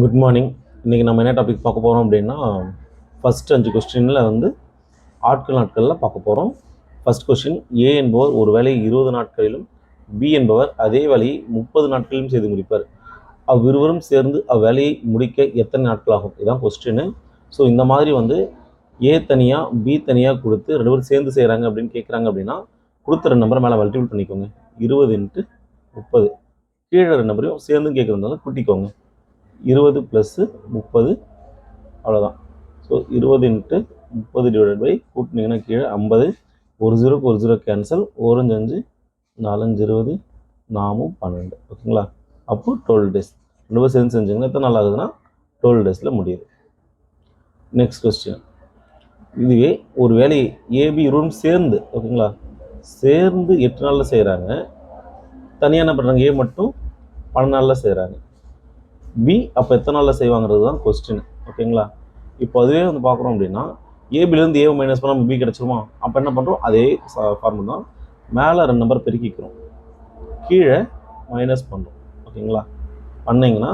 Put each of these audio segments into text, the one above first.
Good morning. இன்றைக்கி நம்ம என்ன டாபிக் பார்க்க போகிறோம் அப்படின்னா, ஃபஸ்ட் 5 கொஸ்டினில் வந்து ஆட்கள் நாட்களில் பார்க்க போகிறோம். ஃபஸ்ட் கொஸ்டின், ஏ என்பவர் ஒரு வேலையை 20 நாட்களிலும் பி என்பவர் அதே வேலையை 30 நாட்களிலும் செய்து முடிப்பார். அவ்விருவரும் சேர்ந்து அவ்வேலையை முடிக்க எத்தனை நாட்கள் ஆகும்? இதுதான் கொஸ்டின். ஸோ இந்த மாதிரி வந்து ஏ தனியாக பி தனியாக கொடுத்து 2 பேரும் சேர்ந்து செய்கிறாங்க அப்படின்னு கேட்குறாங்க அப்படின்னா, கொடுத்த 2 நம்பரை மேலே மல்டிபிள் பண்ணிக்கோங்க. 20 × 30. கீழே 2 நம்பரையும் சேர்ந்து கேட்குறதுனால கூட்டிக்கோங்க. 20 + 30 அவ்வளோதான். ஸோ 20 × 30 கூட்டினீங்கன்னா கீழே 50. ஒரு 0க்கு ஒரு 0 கேன்சல். 1 5 4 5 20 4 12. ஓகேங்களா? அப்போ 12 டேஸ். 2 பேர் சேர்ந்து செஞ்சிங்கன்னா எத்தனை நாள் ஆகுதுன்னா 12 டேஸில் முடியுது. நெக்ஸ்ட் கொஸ்டின், இதுவே ஒரு வேலையை ஏபி இருவரும் சேர்ந்து, ஓகேங்களா, சேர்ந்து 8 நாளில் செய்கிறாங்க. தனியாக என்ன பண்ணுறாங்க? ஏ மட்டும் 12 நாளில் செய்கிறாங்க. பி அப்போ எத்தனை நாளில் செய்வாங்கிறது தான் கொஸ்டின். ஓகேங்களா? இப்போ அதுவே வந்து பார்க்குறோம் அப்படின்னா, ஏபிலேருந்து ஏ மைனஸ் பண்ணால் பி கிடச்சிருமா? அப்போ என்ன பண்ணுறோம்? அதே ஃபார்முலா தான். மேலே 2 நம்பர் பெருக்கிக்கிறோம், கீழே மைனஸ் பண்ணுறோம். ஓகேங்களா? பண்ணிங்கன்னா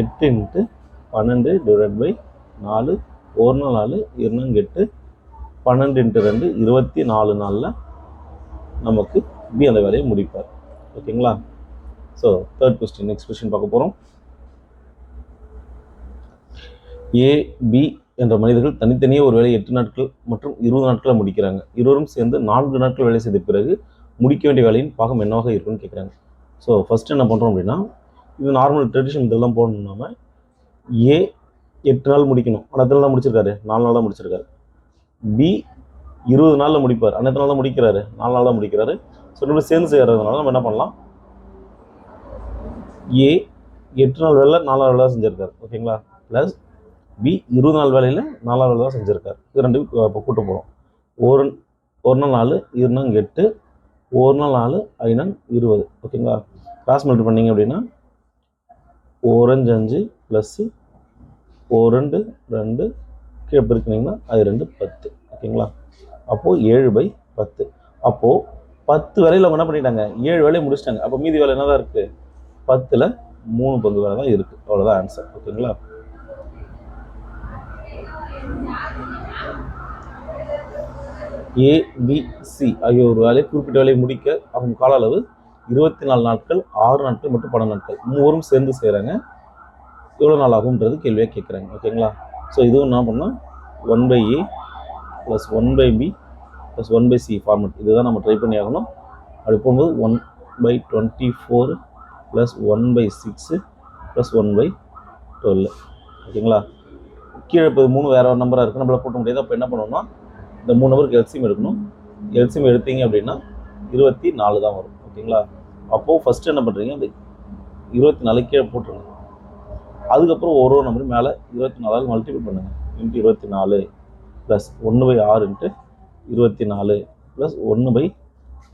8 × 12 ÷ 4. 1 நாள் 4, 2 நாள் 8, 12 × 2 24 நாளில் நமக்கு பி அந்த வேலையை முடிப்பார். ஓகேங்களா? So third question, next question பார்க்க போகிறோம். ஏ பி என்ற மனிதர்கள் தனித்தனியே ஒரு வேலையை 8 நாட்கள் மற்றும் 20 நாட்களில் முடிக்கிறாங்க. இருவரும் சேர்ந்து 4 நாட்கள் வேலை செய்த பிறகு முடிக்க வேண்டிய வேலையின் பாகம் என்னவாக இருக்குன்னு கேட்குறாங்க. ஸோ ஃபஸ்ட்டு என்ன பண்ணுறோம் அப்படின்னா, இது நார்மல் ட்ரெடிஷன் இதெல்லாம் போடணும்னாம, ஏ 8 நாள் முடிக்கணும். ஆனால் எத்தனை நாள் முடிச்சிருக்காரு? 4 நாள் தான் முடிச்சிருக்காரு. பி 20 நாளில் முடிப்பார். ஆனால் எத்தனை நாள் தான் முடிக்கிறாரு? 4 நாள் தான் முடிக்கிறாரு. ஸோ 2 பேரும் சேர்ந்து செய்கிறதுனால நம்ம என்ன பண்ணலாம்? ஏ 8 நாள் வேலை 4 நாள் வேலை தான் செஞ்சுருக்காரு. ஓகேங்களா? ப்ளஸ் பி 20 நாள் வேலையில் 4 வேலை தான் செஞ்சுருக்காரு. இது 2 இப்போ கூட்ட போகிறோம். ஒரு நாள் 4, 2 நாள் 8, 1 நாள் 4, 5 நாள் 20. ஓகேங்களா? கிராஸ் மல்டிபிள் பண்ணிங்க அப்படின்னா 1 5 5 ப்ளஸ் 1 2 2 கீழே பெருக்கினீங்கன்னா அது 2 10. ஓகேங்களா? அப்போது 7/10. அப்போது 10 வேலையில் அவங்க என்ன பண்ணிட்டாங்க? 7 வேலையை முடிச்சிட்டாங்க. அப்போ மீதி வேலை என்ன தான் இருக்குது? 10ல் 3 பங்கு வேலை தான் இருக்குது. அவ்வளோதான் ஆன்சர். ஓகேங்களா? ஏபிசி ஆகிய ஒரு வேலையை குறிப்பிட்ட வேலையை முடிக்க அவங்க கால அளவு 24 நாட்கள், 6 நாட்கள் மற்றும் 12 நாட்கள். மூவரும் சேர்ந்து செய்கிறாங்க. எவ்வளோ நாள் ஆகும்ன்றது கேள்வியாக கேட்குறாங்க. ஓகேங்களா? ஸோ இதுவும் என்ன பண்ணால் 1/A + 1/B + 1/C ஃபார்மெட் இதுதான் நம்ம ட்ரை பண்ணி ஆகணும். அப்படி போகும்போது 1/24 + 1/6 + 1/12. ஓகேங்களா? கீழே இப்போ 3 வேறு ஒரு நம்பராக இருக்குது, நம்மளால் போட்ட முடியாது. அப்போ என்ன பண்ணணும்னா, இந்த 3 நம்பருக்கு எல்சிஎம் எடுக்கணும். எல்சிஎம் எடுத்தீங்க அப்படின்னா 24 தான் வரும். ஓகேங்களா? அப்போது ஃபஸ்ட்டு என்ன பண்ணுறீங்க? அந்த 24 கீழே போட்டுருங்க. அதுக்கப்புறம் ஒரு நம்பரும் மேலே 24 மல்டிபிள் பண்ணுங்கள். × 24 ப்ளஸ் 1/6 × 24 ப்ளஸ் 1/12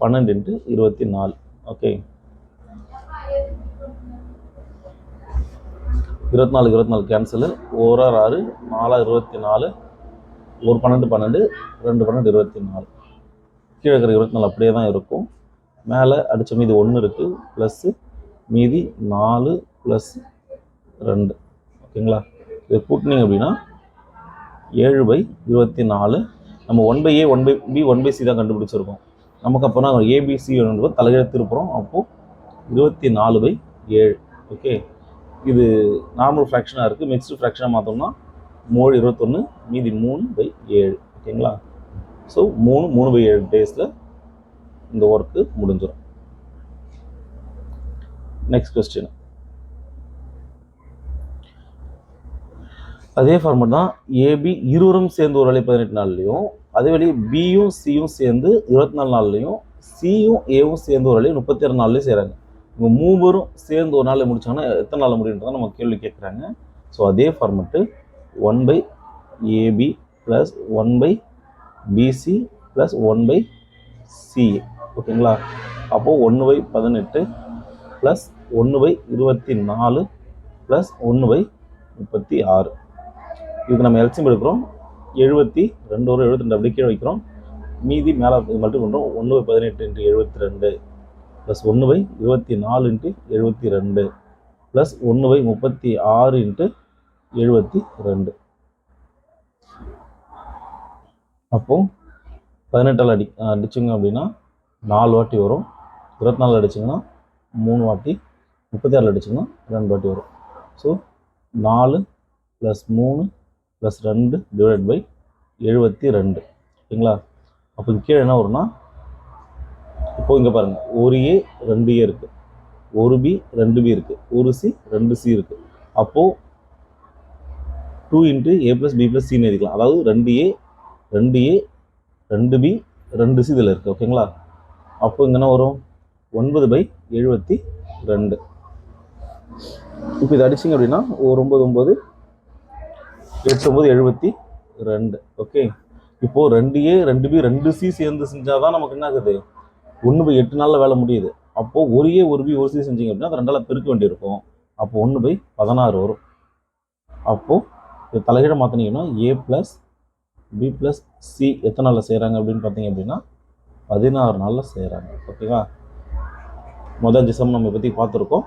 × 24. Okay, 24 cancel. 1 6, 4 24, 1 12 12, 2 12 24. கீழே இருக்கிற 24 அப்படியே தான் இருக்கும். மேலே அடித்த மீதி 1 இருக்குது, ப்ளஸ்ஸு மீதி 4 ப்ளஸ் 2. ஓகேங்களா? இதை கூட்டினீங்க அப்படின்னா 7/24. நம்ம 1/A 1/B 1/C தான் கண்டுபிடிச்சிருக்கோம். நமக்கு அப்போனா ஏபிசி தலைகீழ திருப்புறோம். அப்போது 24/7. ஓகே, இது நார்மல் ஃப்ராக்ஷனாக இருக்குது. மிக்ஸ்டு ஃப்ராக்ஷனாக மாற்றோம்னா 3 21 மீதி 3/7. ஓகேங்களா? ஸோ 3/7 டேஸில் இந்த ஒர்க்கு முடிஞ்சிடும். நெக்ஸ்ட் கொஸ்டின், அதே ஃபார்மெட் தான். ஏபி இருவரும் சேர்ந்து ஒரு வேலை 18 நாள்லையும், அதே வேலையை பியும் சியும் சேர்ந்து 24 நாள்லையும், சியும் ஏவும் சேர்ந்து ஒரு வேலையை 36 நாள்லையும் செய்கிறாங்க. இவங்க 3 பேரும் சேர்ந்து ஒரு நாளில் முடிச்சாங்கன்னா எத்தனை நாளில் முடியுன்றதை நம்ம கேள்வி கேட்குறாங்க. ஸோ அதே ஃபார்மெட்டு 1/AB + 1/BC + 1/CA. ஓகேங்களா? அப்போது 1/18 ப்ளஸ் 1/24 ப்ளஸ் 1/36. இதுக்கு நம்ம எல்சிஎம் எடுக்கிறோம். 72 வரும். 72 அப்படி கீழே வைக்கிறோம். மீதி மேலே மல்டிபிள் பண்ணுறோம். 1/18 × 72 ப்ளஸ் 1/24 × 72 ப்ளஸ் 1/36 இன்ட்டு 72. அப்போது 18ஆல் அடிச்சிங்க அப்படின்னா 4 வாட்டி வரும். 24 அடிச்சிங்கன்னா 3 வாட்டி, 36 அடிச்சிங்கன்னா 2 வாட்டி வரும். ஸோ 4 + 3 + 2 / 72. ஓகேங்களா? அப்போ கீழே என்ன வரும்னா, இப்போ இங்கே பாருங்கள், ஒரு ஏ 2 ஏ இருக்குது, ஒரு பி 2 பி இருக்குது, ஒரு சி 2 சி இருக்குது. அப்போது 2 × A + B + C எழுதிக்கலாம். அதாவது 2A 2A 2B 2C இதில் இருக்குது. ஓகேங்களா? அப்போ இங்கே என்ன வரும், 9/72. இப்போ இதை அடிச்சிங்க அப்படின்னா 9 9 8 9 72. ஓகே, இப்போது 2A 2B 2C சேர்ந்து செஞ்சால் தான் நமக்கு என்ன ஆகுது, 1/8 நாளில் வேலை முடியுது. அப்போது ஒரு ஏ ஒரு பி ஒரு சி செஞ்சிங்க அப்படின்னா அது 2ஆல் பெருக்க வேண்டியிருக்கும். அப்போ 1/16 வரும். அப்போது இது தலைகீழ மாற்றினீங்கன்னா A + B + C எத்தனை நாளில் செய்கிறாங்க அப்படின்னு பார்த்தீங்க அப்படின்னா 16 நாளில் செய்கிறாங்க. ஓகேவா? முதல் 5 சம் நம்ம பற்றி பார்த்துருக்கோம்.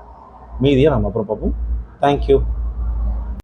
மீதியை நம்ம அப்புறம் பார்ப்போம். தேங்க்யூ.